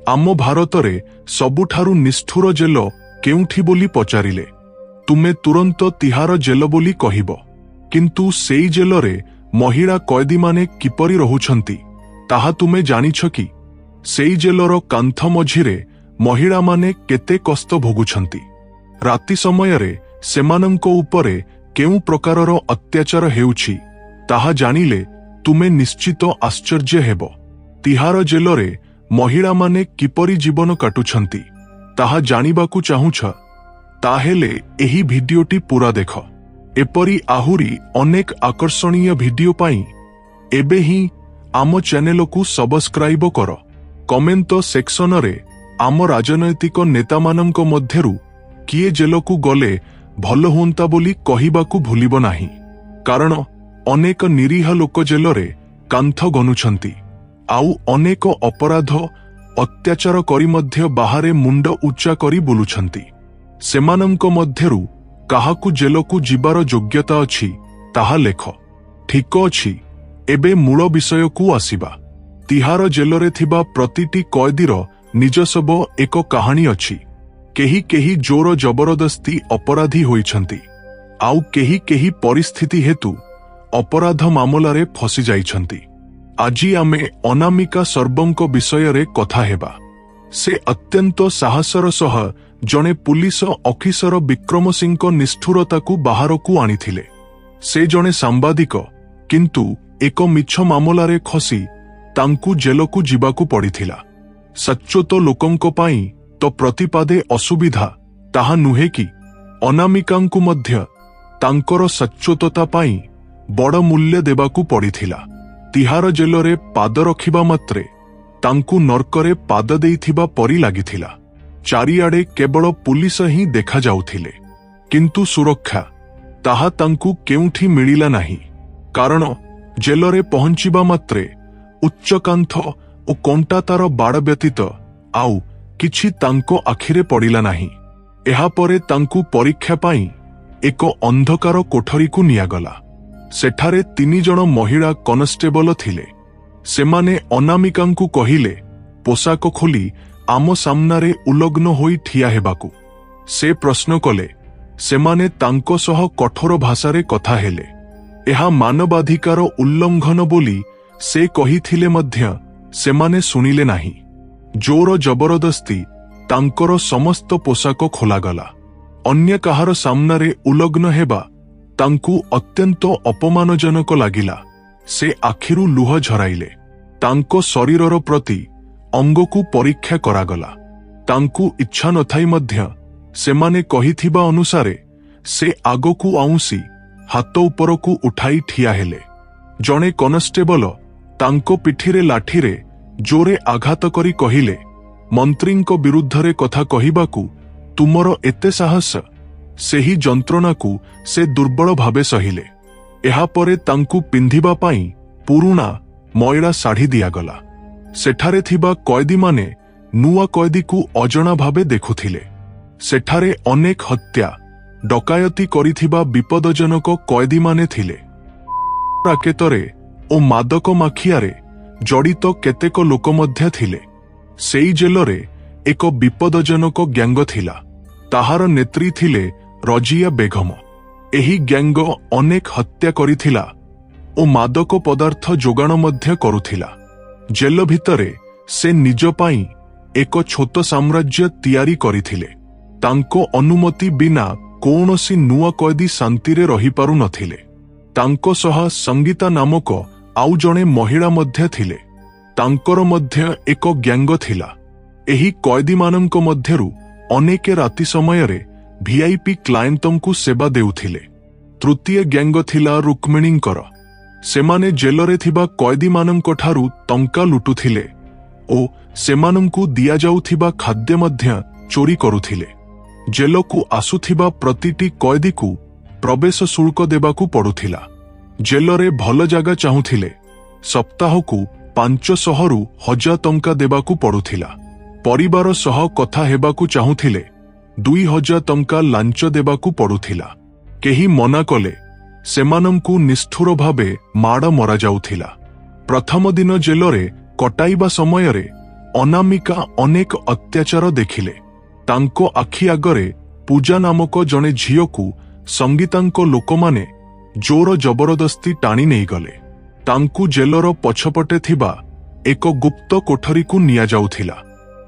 आम भारतरे सबुठारु निष्ठुर जेल केउठी बोली पचारिले तुमे तुरंत तिहार जेल बोली कहिबो, किंतु सेई जेलरे महिला कैदी माने किपरि रहुछंती ताहा तुमे जानिछ कि? सेई जेलर कांथ मझिरे महिला माने केते कष्ट भोगुछंती। राति समयरे सेमानंको उपरे केउ प्रकारर अत्याचार हेउछि ताहा जानिले तुमे निश्चित आश्चर्य हेबो। तिहार जेलरे महिला माने किपरि जीवन काटुछंती ताहा जानिबाकू चाहुछ ताहेले एही भिडियोटी पूरा देख। एपरी आहुरी अनेक आकर्षणीय भिडियो पाई एबे ही आम चैनल को सब्सक्राइब कर। कमेंट सेक्शन रे आम राजनैतिक नेता मानंको मध्यरु किए जेल को गले भल हुंता बोली कहिबाकू भूलिबो नाही, कारण अनेक निरीह लोक जेलरे कांथ गनुछंती आउ अनेक अपराध अत्याचार करी मध्य बाहरे मुंड उच्चा करी बुलुछंती। सेमानंको मध्यरु काहाकू जेलकू जिबार योग्यता अछि ताहा लेख। ठीक अछि, एबे मूल विषय को आसीबा। तिहार जेलरे थिबा प्रतिटी कैदीर निजस्व एक कहानी अछि। केही केही जोर जबरदस्ती अपराधी होइछंती आउ केही केही परिस्थिति हेतु अपराध मामलारे फसी जाइछंती। आजी आमे अनामिका सर्बंको विषयरे कथा हेबा। से अत्यंत साहसर सह जणे पुलिस अफिसर विक्रम सिंह निष्ठुरताकू बाहरकू आनिथिले। से जणे सांबादिक, किंतु एक मिछ मामलारे खसी तांकू जेलकू जिबाकू पड़िथिला। सच्चोत लोकंको पाई तो प्रतिपादे असुविधा ताहा नुहे कि अनामिकांकू मध्य तांकर सच्चोतता पाई बड़ मूल्य देबाकू पड़िथिला। तिहार जेलरे पाद रखिबा मात्रे तांकू नर्करे पाद देइथिबा परी लागिथिला। चारिआडे केवल पुलिस ही देखा जाउथिले, किंतु सुरक्षा ताहा तांकू केउठी मिलिला नाही, कारण जेलरे पहुंचिबा मात्रे उच्च कांथ ओ कंटा तार बाड़ व्यतीत आउ किछि तांको आखिरे पड़िला नाही। एहा परे तांकू परीक्षा पाई एक अंधकार कोठरी को नियागला। सेठारे 3 जण महिला कॉन्स्टेबल थिले। सेमाने अनामिकांकू कहिले पोशाक खोली आम सामनारे उलग्न होई ठिया हेबाकू। से प्रश्न कले, सेमाने तांको सह कठोर भाषारे कथा हेले। एहा मानवाधिकार उल्लंघन बोली से कहिथिले मध्य सेमाने सुनिले नाही। जोर जबरदस्ती तांकर समस्त पोशाक खोलागला। अन्य काहार सामनारे उलग्न हेबा तांकू अत्यंत अपमानजनक लागिला। से आखिरु लुह झराइले। तांको शरीरर प्रति अंगकू परीक्षा करागला। तांकू इच्छा नथाई मध्य सेमाने कहिथिबा अनुसारे से आगकू आउंसी हाथ उपरकू उठाई ठिया हेले। जणे कॉन्स्टेबल तांको पिठिरे लाठीरे जोरे आघात करी कहिले, मंत्रींको विरुद्धरे कथा कहिबाकू तुमर एते साहस? सेही जंत्रणाकू से दुर्बल भावे सहिले। एहा परे तांकू पिंधिबा पाई पुरुणा मयला साड़ी दियागला। सेठारे थिबा कैदी माने नुआ कैदी को अजणा भावे देखुथिले। सेठारे अनेक हत्या डकायती करिथिबा विपदजनक कैदी माने थिले। राकेतरे ओ मादक माखियारे जड़ित केतेक लोक मध्य थिले। सेई जेलरे एक विपदजनक ग्यांग थिला। ताहार नेत्री थिले रजिया बेगम। एही ग्यांग अनेक हत्या करिथिला ओ मादक पदार्थ जोगाण मध्य करुथिला। जेल भितरे से निज पाई एक छोट साम्राज्य तैयारी करिथिले। तांको अनुमति बिना कौनसी नुआ कैदी शांतिरे रही पारु नथिले। तांको सह संगीता नामक आउ जणे महिला मध्य थिले। तांकर मध्य एक ग्यांग थिला। एही कैदी मानंको मध्यरु अनेके राति समयरे वीआईपी क्लाएंटंकु सेवा देउथिले। तृतीय ग्यांग थिला रुक्मिणींकर। सेमाने जेलरे थिबा कैदी मानंको ठारु टंका लुटुथिले ओ सेमानंकु दिया जाउथिबा खाद्य मध्य चोरी करुथिले। जेलकु आसुथिबा प्रतिटी कैदीकु प्रवेश शुल्क देबाकू पड़ुथिला। जेलरे भल जागा चाहुथिले सप्ताहकू 500 रु 1000 टंका देबाकू पड़ुथिला। परिवार सह कथा हेबाकू चाहुथिले 2000 टंका लांच देबाकू पड़ुथिला। केही मना कले सेमानंकु निष्ठुर भावे माड़ मरा जाउथिला। प्रथम दिन जेलरे कटाइबा समयरे ଅନାମିକା ଅନେକ ଅତ୍ୟାଚାର ଦେଖିଲେ। ତାଙ୍କ ଆଖି ଆଗରେ ପୂଜା ନାମକ ଜଣେ ଝିଅକୁ ସଙ୍ଗୀତାଙ୍କ ଲୋକମାନେ ଜୋର ଜବରଦସ୍ତି ଟାଣି ନେଇଗଲେ। ତାଙ୍କୁ ଜେଲର ପଛପଟେ ଥିବା ଏକ ଗୁପ୍ତ କୋଠରୀକୁ ନିଆଯାଉଥିଲା।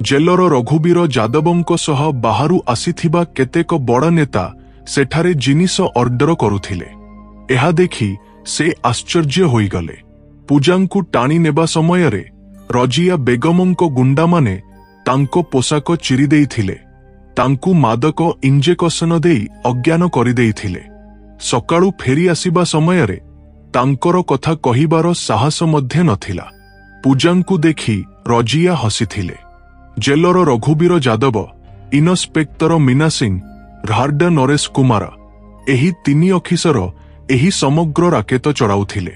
ଜେଲର ରଘୁବୀର ଯାଦବଙ୍କ ସହ ବାହାରୁ ଆସିଥିବା କେତେକ ବଡ଼ ନେତା ସେଠାରେ ଜିନିଷ ଅର୍ଡର କରୁଥିଲେ। ଏହା ଦେଖି ସେ ଆଶ୍ଚର୍ଯ୍ୟ ହୋଇଗଲେ। ପୂଜାଙ୍କୁ ଟାଣି ନେବା ସମୟରେ ରଜିଆ ବେଗମଙ୍କ ଗୁଣ୍ଡାମାନେ ତାଙ୍କ ପୋଷାକ ଚିରି ଦେଇଥିଲେ। ତାଙ୍କୁ ମାଦକ ଇଞ୍ଜେକସନ ଦେଇ ଅଜ୍ଞାନ କରିଦେଇଥିଲେ। ସକାଳୁ ଫେରି ଆସିବା ସମୟରେ ତାଙ୍କର କଥା କହିବାର ସାହସ ମଧ୍ୟ ନଥିଲା। ପୂଜାଙ୍କୁ ଦେଖି ରଜିଆ ହସିଥିଲେ। ଜେଲର ରଘୁବୀର ଯାଦବ, ଇନ୍ସପେକ୍ଟର ମୀନା ସିଂ, ରାର୍ଡ ନରେଶ କୁମାର, ଏହି ତିନି ଅଫିସର ଏହି ସମଗ୍ର ରାକେତ ଚଳାଉଥିଲେ।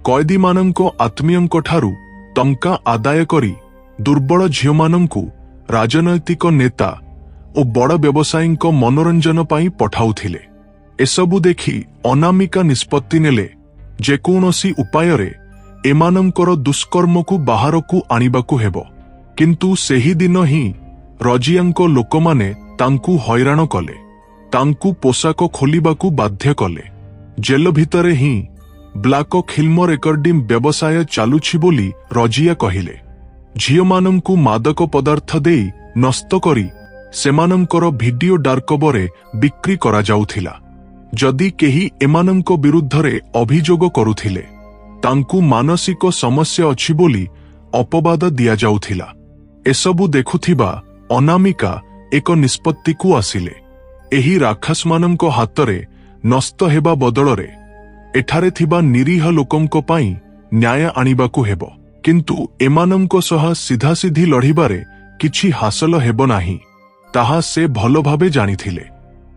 କଏଦୀମାନଙ୍କ ଆତ୍ମୀୟଙ୍କଠାରୁ ଟଙ୍କା ଆଦାୟ କରି ଦୁର୍ବଳ ଝିଅମାନଙ୍କୁ ରାଜନୈତିକ ନେତା ଓ ବଡ଼ ବ୍ୟବସାୟୀଙ୍କ ମନୋରଞ୍ଜନ ପାଇଁ ପଠାଉଥିଲେ। ଏସବୁ ଦେଖି ଅନାମିକା ନିଷ୍ପତ୍ତି ନେଲେ ଯେକୌଣସି ଉପାୟରେ ଏମାନଙ୍କର ଦୁଷ୍କର୍ମକୁ ବାହାରକୁ ଆଣିବାକୁ ହେବ। କିନ୍ତୁ ସେହିଦିନ ହିଁ ରଜିଆଙ୍କ ଲୋକମାନେ ତାଙ୍କୁ ହଇରାଣ କଲେ। ତାଙ୍କୁ ପୋଷାକ ଖୋଲିବାକୁ ବାଧ୍ୟ କଲେ। ଜେଲ ଭିତରେ ହିଁ ବ୍ଲାକ ଫିଲ୍ମ ରେକର୍ଡିଂ ବ୍ୟବସାୟ ଚାଲୁଛି ବୋଲି ରଜିଆ କହିଲେ। ଝିଅମାନଙ୍କୁ ମାଦକ ପଦାର୍ଥ ଦେଇ ନଷ୍ଟ କରି ସେମାନଙ୍କର ଭିଡିଓ ଡାର୍କବରେ ବିକ୍ରି କରାଯାଉଥିଲା। ଯଦି କେହି ଏମାନଙ୍କ ବିରୁଦ୍ଧରେ ଅଭିଯୋଗ କରୁଥିଲେ ତାଙ୍କୁ ମାନସିକ ସମସ୍ୟା ଅଛି ବୋଲି ଅପବାଦ ଦିଆଯାଉଥିଲା। ଏସବୁ ଦେଖୁଥିବା ଅନାମିକା ଏକ ନିଷ୍ପତ୍ତିକୁ ଆସିଲେ। ଏହି ରାକ୍ଷସମାନଙ୍କ ହାତରେ ନଷ୍ଟ ହେବା ବଦଳରେ ଏଠାରେ ଥିବା ନିରୀହ ଲୋକଙ୍କ ପାଇଁ ନ୍ୟାୟ ଆଣିବାକୁ ହେବ। କିନ୍ତୁ ଏମାନଙ୍କ ସହ ସିଧାସିଧି ଲଢ଼ିବାରେ କିଛି ହାସଲ ହେବ ନାହିଁ, ତାହା ସେ ଭଲ ଭାବେ ଜାଣିଥିଲେ।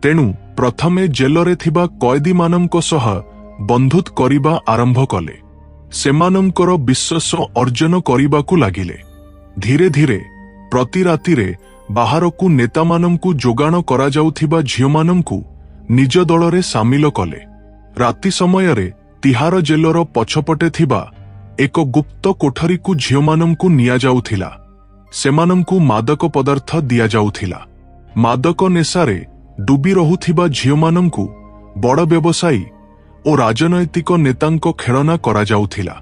ତେଣୁ ପ୍ରଥମେ ଜେଲରେ ଥିବା କଏଦୀମାନଙ୍କ ସହ ବନ୍ଧୁତ୍ୱ କରିବା ଆରମ୍ଭ କଲେ। ସେମାନଙ୍କର ବିଶ୍ୱାସ ଅର୍ଜନ କରିବାକୁ ଲାଗିଲେ। ଧୀରେ ଧୀରେ ପ୍ରତି ରାତିରେ ବାହାରକୁ ନେତାମାନଙ୍କୁ ଯୋଗାଣ କରାଯାଉଥିବା ଝିଅମାନଙ୍କୁ ନିଜ ଦଳରେ ସାମିଲ କଲେ। ରାତି ସମୟରେ ତିହାର ଜେଲର ପଛପଟେ ଥିବା ଏକ ଗୁପ୍ତ କୋଠରୀକୁ ଝିଅମାନଙ୍କୁ ନିଆଯାଉଥିଲା। ସେମାନଙ୍କୁ ମାଦକ ପଦାର୍ଥ ଦିଆଯାଉଥିଲା। ମାଦକ ନେଶାରେ ଡୁବି ରହୁଥିବା ଝିଅମାନଙ୍କୁ ବଡ଼ ବ୍ୟବସାୟୀ ଓ ରାଜନୈତିକ ନେତାଙ୍କ ଖେଳନା କରାଯାଉଥିଲା।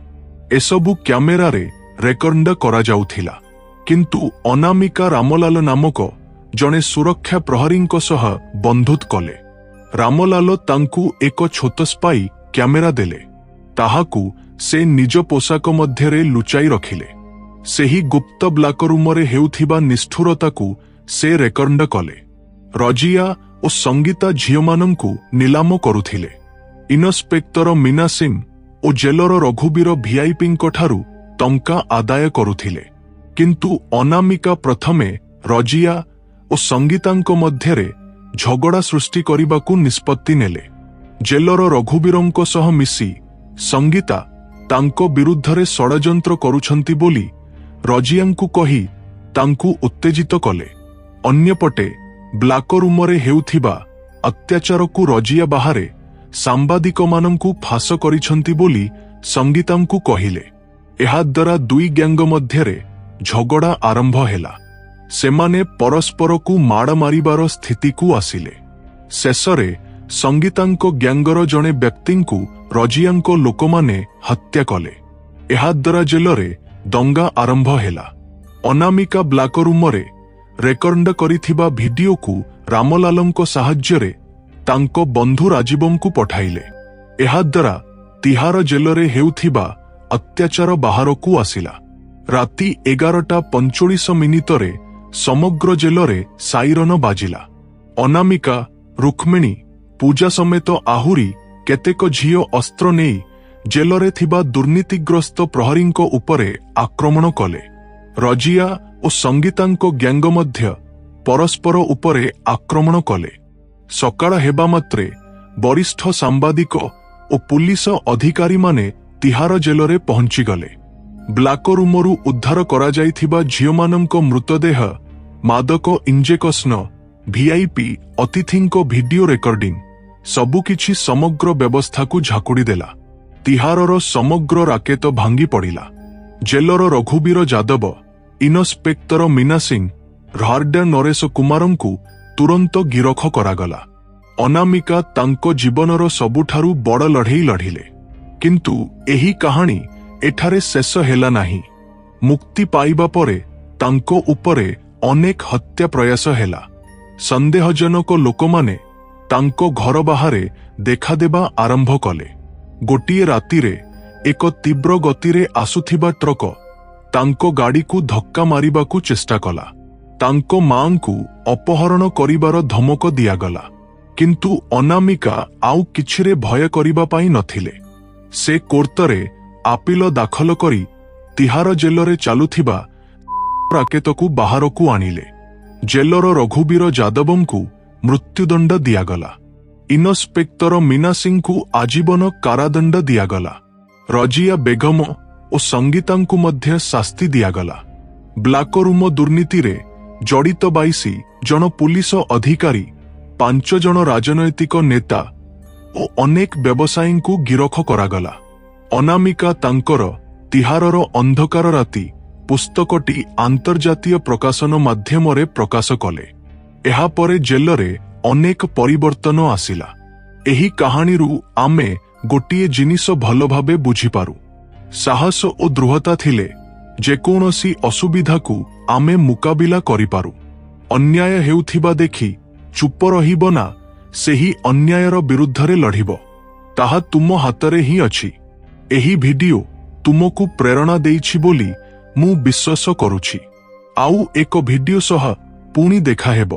ଏସବୁ କ୍ୟାମେରାରେ ରେକର୍ଡ କରାଯାଉଥିଲା। କିନ୍ତୁ ଅନାମିକା ରାମଲାଲ ନାମକ ଜଣେ ସୁରକ୍ଷା ପ୍ରହରୀଙ୍କ ସହ ବନ୍ଧୁତ୍ୱ କଲେ। ରାମଲାଲ ତାଙ୍କୁ ଏକ ଛୋଟ ସ୍ପାଇ କ୍ୟାମେରା ଦେଲେ। ତାହାକୁ ସେ ନିଜ ପୋଷାକ ମଧ୍ୟରେ ଲୁଚାଇ ରଖିଲେ। ସେହି ଗୁପ୍ତ ବ୍ଲାକ ରୁମରେ ହେଉଥିବା ନିଷ୍ଠୁରତାକୁ ସେ ରେକର୍ଡ କଲେ। ରଜିଆ ଓ ସଙ୍ଗୀତା ଝିଅମାନଙ୍କୁ ନିଲାମ କରୁଥିଲେ। ଇନ୍ସପେକ୍ଟର ମୀନା ସିଂ ଓ ଜେଲର ରଘୁବୀର ଭିଆଇପିଙ୍କ ଠାରୁ ଟଙ୍କା ଆଦାୟ କରୁଥିଲେ। କିନ୍ତୁ ଅନାମିକା ପ୍ରଥମେ ରଜିଆ ଓ ସଙ୍ଗୀତାଙ୍କ ମଧ୍ୟରେ ଝଗଡ଼ା ସୃଷ୍ଟି କରିବାକୁ ନିଷ୍ପତ୍ତି ନେଲେ। ଜେଲର ରଘୁବୀରଙ୍କ ସହ ମିଶି ସଙ୍ଗୀତା ତାଙ୍କ ବିରୁଦ୍ଧରେ ଷଡ଼ଯନ୍ତ୍ର କରୁଛନ୍ତି ବୋଲି ରଜିଆଙ୍କୁ କହି ତାଙ୍କୁ ଉତ୍ତେଜିତ କଲେ। ଅନ୍ୟପଟେ ବ୍ଲାକ ରୁମରେ ହେଉଥିବା ଅତ୍ୟାଚାରକୁ ରଜିଆ ବାହାରେ ସାମ୍ବାଦିକମାନଙ୍କୁ ଫାଶ କରିଛନ୍ତି ବୋଲି ସଙ୍ଗୀତାଙ୍କୁ କହିଲେ। ଏହାଦ୍ୱାରା ଦୁଇ ଗ୍ୟାଙ୍ଗ ମଧ୍ୟରେ ଝଗଡ଼ା ଆରମ୍ଭ ହେଲା। ସେମାନେ ପରସ୍ପରକୁ ମାଡ଼ ମାରିବାର ସ୍ଥିତିକୁ ଆସିଲେ। ଶେଷରେ ସଙ୍ଗୀତାଙ୍କ ଗ୍ୟାଙ୍ଗର ଜଣେ ବ୍ୟକ୍ତିଙ୍କୁ ରଜିଆଙ୍କ ଲୋକମାନେ ହତ୍ୟା କଲେ। ଏହାଦ୍ୱାରା ଜେଲରେ ଦଙ୍ଗା ଆରମ୍ଭ ହେଲା। ଅନାମିକା ବ୍ଲାକ ରୁମରେ ରେକର୍ଡ କରିଥିବା ଭିଡିଓକୁ ରାମଲାଲଙ୍କ ସାହାଯ୍ୟରେ ତାଙ୍କ ବନ୍ଧୁ ରାଜୀବଙ୍କୁ ପଠାଇଲେ। ଏହାଦ୍ୱାରା ତିହାର ଜେଲରେ ହେଉଥିବା ଅତ୍ୟାଚାର ବାହାରକୁ ଆସିଲା। ରାତି 11:45 ସମଗ୍ର ଜେଲରେ ସାଇରନ ବାଜିଲା। ଅନାମିକା, ରୁକ୍ମିଣୀ, ପୂଜା ସମେତ ଆହୁରି କେତେକ ଝିଅ ଅସ୍ତ୍ର ନେଇ ଜେଲରେ ଥିବା ଦୁର୍ନୀତିଗ୍ରସ୍ତ ପ୍ରହରୀଙ୍କ ଉପରେ ଆକ୍ରମଣ କଲେ। ରଜିଆ ଓ ସଙ୍ଗୀତାଙ୍କ ଗ୍ୟାଙ୍ଗ ମଧ୍ୟ ପରସ୍ପର ଉପରେ ଆକ୍ରମଣ କଲେ। ସକାଳ ହେବା ମାତ୍ରେ ବରିଷ୍ଠ ସାମ୍ବାଦିକ ଓ ପୁଲିସ ଅଧିକାରୀମାନେ ତିହାର ଜେଲରେ ପହଞ୍ଚିଗଲେ। ବ୍ଲାକ ରୁମରୁ ଉଦ୍ଧାର କରାଯାଇଥିବା ଝିଅମାନଙ୍କ ମୃତଦେହ, ମାଦକ ଇଞ୍ଜେକସନ, ଭିଆଇପି ଅତିଥିଙ୍କ ଭିଡିଓ ରେକର୍ଡିଂ ସବୁକିଛି ସମଗ୍ର ବ୍ୟବସ୍ଥାକୁ ଝାକୁଡ଼ି ଦେଲା। ତିହାରର ସମଗ୍ର ରାକେତ ଭାଙ୍ଗି ପଡ଼ିଲା। ଜେଲର ରଘୁବୀର ଯାଦବ, ଇନ୍ସପେକ୍ଟର ମୀନା ସିଂ ରାର୍ଡା ନରେଶ କୁମାରଙ୍କୁ ତୁରନ୍ତ ଗିରଫ କରାଗଲା। ଅନାମିକା ତାଙ୍କ ଜୀବନର ସବୁଠାରୁ ବଡ଼ ଲଢ଼େଇ ଲଢ଼ିଲେ। କିନ୍ତୁ ଏହି କାହାଣୀ ଏଠାରେ ଶେଷ ହେଲା ନାହିଁ। ମୁକ୍ତି ପାଇବା ପରେ ତାଙ୍କ ଉପରେ ଅନେକ ହତ୍ୟା ପ୍ରୟାସ ହେଲା। ସନ୍ଦେହଜନକ ଲୋକମାନେ ତାଙ୍କ ଘର ବାହାରେ ଦେଖାଦେବା ଆରମ୍ଭ କଲେ। ଗୋଟିଏ ରାତିରେ ଏକ ତୀବ୍ର ଗତିରେ ଆସୁଥିବା ଟ୍ରକ ତାଙ୍କ ଗାଡ଼ିକୁ ଧକ୍କା ମାରିବାକୁ ଚେଷ୍ଟା କଲା। ତାଙ୍କ ମାଙ୍କୁ ଅପହରଣ କରିବାର ଧମକ ଦିଆଗଲା। କିନ୍ତୁ ଅନାମିକା ଆଉ କିଛିରେ ଭୟ କରିବା ପାଇଁ ନଥିଲେ। ସେ କୋର୍ଟରେ ଆପିଲ ଦାଖଲ କରି ତିହାର ଜେଲରେ ଚାଲୁଥିବା ରାକେତକୁ ବାହାରକୁ ଆଣିଲେ। ଜେଲର ରଘୁବୀର ଯାଦବଙ୍କୁ ମୃତ୍ୟୁଦଣ୍ଡ ଦିଆଗଲା। ଇନ୍ସପେକ୍ଟର ମୀନା ସିଂଙ୍କୁ ଆଜୀବନ କାରାଦଣ୍ଡ ଦିଆଗଲା। ରଜିଆ ବେଗମ ଓ ସଙ୍ଗୀତାଙ୍କୁ ମଧ୍ୟ ଶାସ୍ତି ଦିଆଗଲା। ବ୍ଲାକରୁମ ଦୁର୍ନୀତିରେ ଜଡ଼ିତ 22 ଜଣ ପୁଲିସ ଅଧିକାରୀ, 5 ଜଣ ରାଜନୈତିକ ନେତା ଓ ଅନେକ ବ୍ୟବସାୟୀଙ୍କୁ ଗିରଫ କରାଗଲା। ଅନାମିକା ତାଙ୍କର ତିହାରର ଅନ୍ଧକାର ରାତି ପୁସ୍ତକଟି ଆନ୍ତର୍ଜାତୀୟ ପ୍ରକାଶନ ମାଧ୍ୟମରେ ପ୍ରକାଶ କଲେ। ଏହାପରେ ଜେଲରେ ଅନେକ ପରିବର୍ତ୍ତନ ଆସିଲା। ଏହି କାହାଣୀରୁ ଆମେ ଗୋଟିଏ ଜିନିଷ ଭଲ ଭାବେ ବୁଝିପାରୁ। ସାହସ ଓ ଦୃଢ଼ତା ଥିଲେ ଯେକୌଣସି ଅସୁବିଧାକୁ ଆମେ ମୁକାବିଲା କରିପାରୁ। ଅନ୍ୟାୟ ହେଉଥିବା ଦେଖି ଚୁପ ରହିବ ନା ସେହି ଅନ୍ୟାୟର ବିରୁଦ୍ଧରେ ଲଢ଼ିବ, ତାହା ତୁମ ହାତରେ ହିଁ ଅଛି। ଏହି ଭିଡିଓ ତୁମକୁ ପ୍ରେରଣା ଦେଇଛି ବୋଲି ମୁଁ ବିଶ୍ୱାସ କରୁଛି। ଆଉ ଏକ ଭିଡିଓ ସହ ପୁଣି ଦେଖାହେବ।